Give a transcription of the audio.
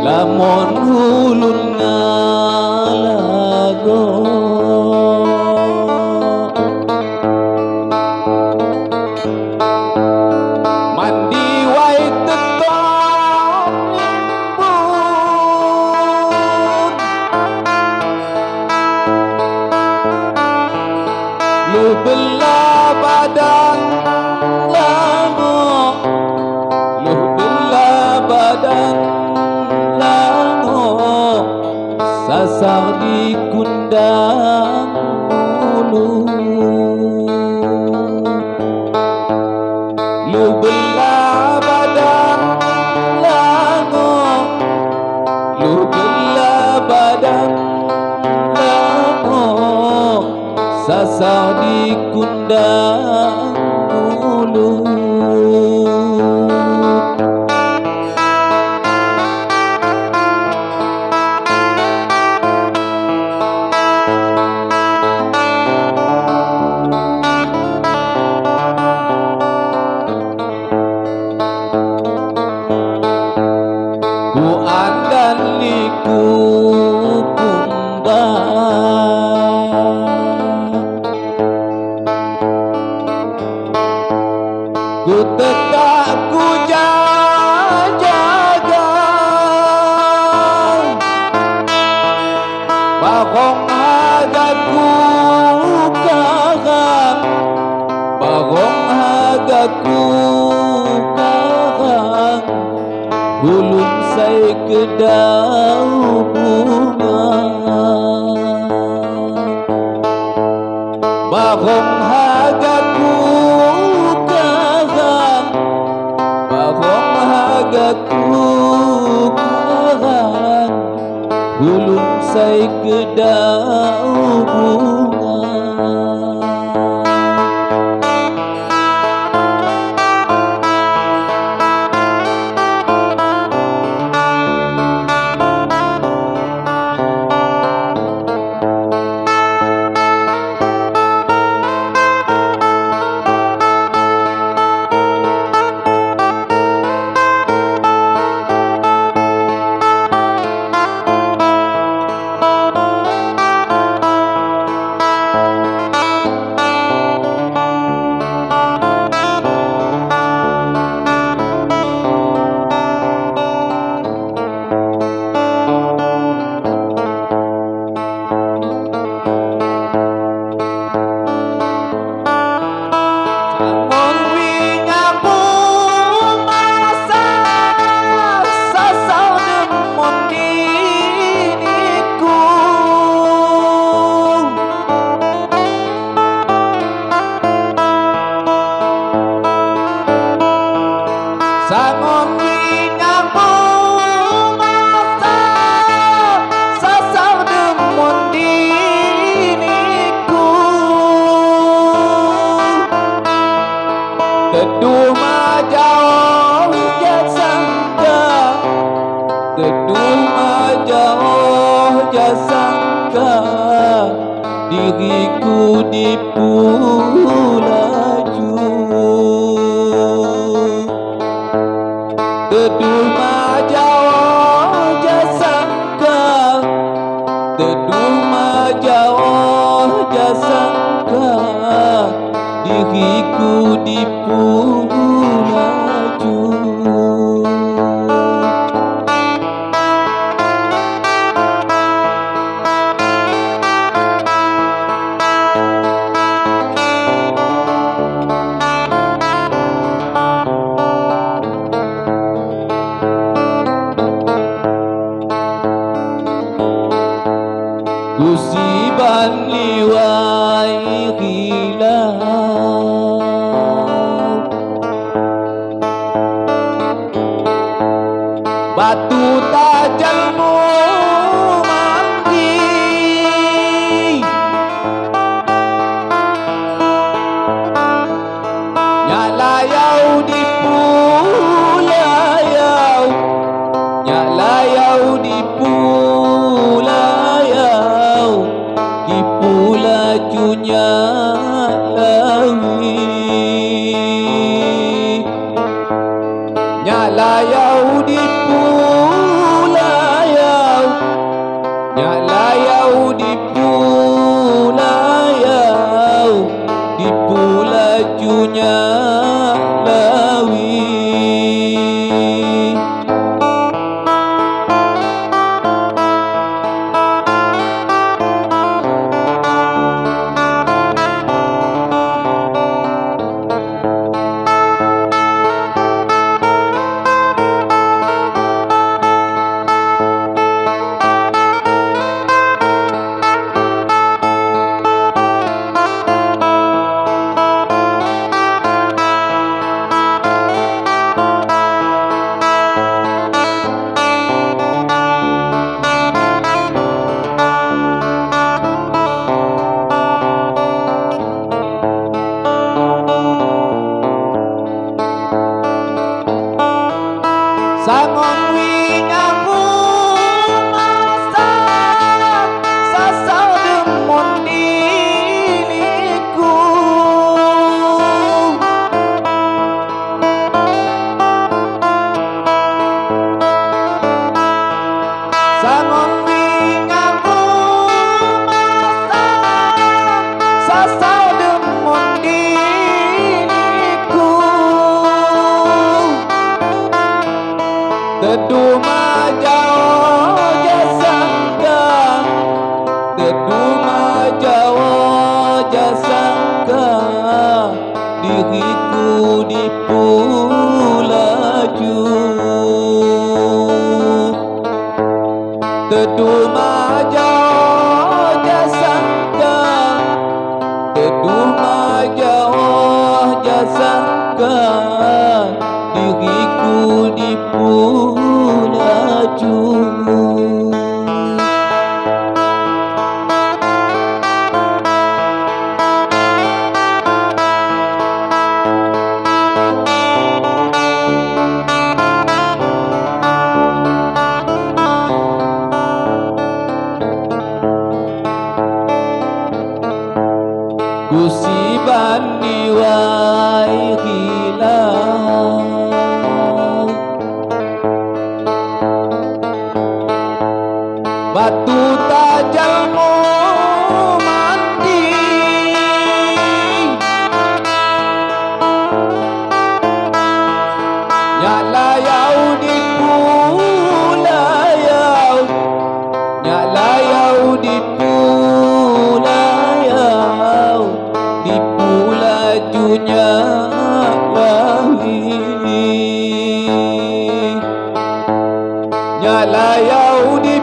Lamun hulun ngalago mandi wae tetong limbun lu belah badan lango lu belah badan sasar di kundang mulut lu belah badan lango lu belah badan lango sasar di kundang mulut ku tetap ku jaga bahong hagaku karang bahong hagaku karang hulun say kedau bunga bahong hagaku hagaku karang hulun say kedau bunga sangon wingamu masa sasar demun diniku teduh majauh jasangka teduh majauh jasangka diriku dipulaju teduh majauh jasangka teduh majauh jasangka diriku dipulaju kusiban liwai hilang batu tajalmu mandi, nyalayau di pulayau, nyalayau di pulayau, di pulajunya lawi, nyalayau di pulayau, nyalayau di pulayau, di pulajunya lawi. Sangon wingaku masak sasal demun diliku, sangon wingaku masak sasal demun diliku, teduh majao jasangka, teduh majao jasangka, diriku di pulaju, teduh majao jasangka, teduh majao jasangka, diriku di pulaju. Gusi bani wai hilang, batu tajalmu mandi, nyalayau di pulayau, nyalayau di pulayau, di pulajunya lawi, nyalayau di